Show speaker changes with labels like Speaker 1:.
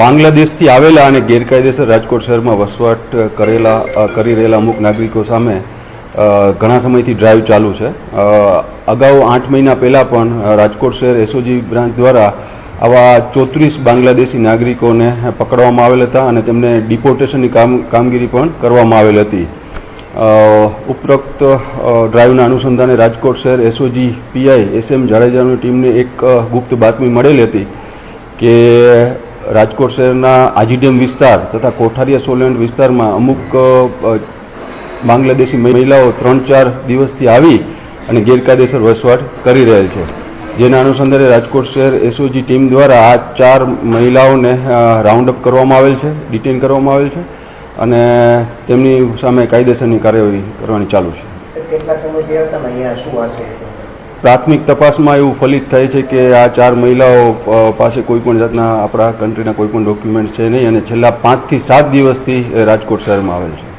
Speaker 1: બાંગ્લાદેશથી આવેલા અને ગેરકાયદેસર રાજકોટ શહેરમાં વસવાટ કરી રહેલા અમુક નાગરિકો સામે ઘણા સમયથી ડ્રાઈવ ચાલુ છે. અગાઉ 8 મહિના પહેલાં પણ રાજકોટ શહેર એસઓજી બ્રાન્ચ દ્વારા આવા 34 બાંગ્લાદેશી નાગરિકોને પકડવામાં આવેલ હતા અને તેમને ડિપોર્ટેશનની કામગીરી પણ કરવામાં આવેલ હતી. ઉપરોક્ત ડ્રાઈવના અનુસંધાને રાજકોટ શહેર એસઓજી પીઆઈ SM જાડેજાની ટીમને એક ગુપ્ત બાતમી મળેલી હતી કે રાજકોટ શહેરના આજીડેમ વિસ્તાર તથા કોઠારીયા સોલેન્ડ વિસ્તારમાં અમુક બાંગ્લાદેશી મહિલાઓ 3-4 દિવસથી આવી અને ગેરકાયદેસર વસવાટ કરી રહેલ છે. જેના અનુસંધાને રાજકોટ શહેર એસઓજી ટીમ દ્વારા આ 4 મહિલાઓને રાઉન્ડ અપ કરવામાં આવેલ છે, ડિટેન કરવામાં આવેલ છે અને તેમની સામે કાયદેસરની કાર્યવાહી કરવાની ચાલુ છે. પ્રાથમિક તપાસમાં એવું ફલિત થાય છે કે આ 4 મહિલાઓ પાસે કોઈપણ જાતના આપણા કન્ટ્રીના કોઈપણ ડોક્યુમેન્ટ છે નહીં અને છેલ્લા 5 થી 7 દિવસથી રાજકોટ શહેરમાં આવેલ છે.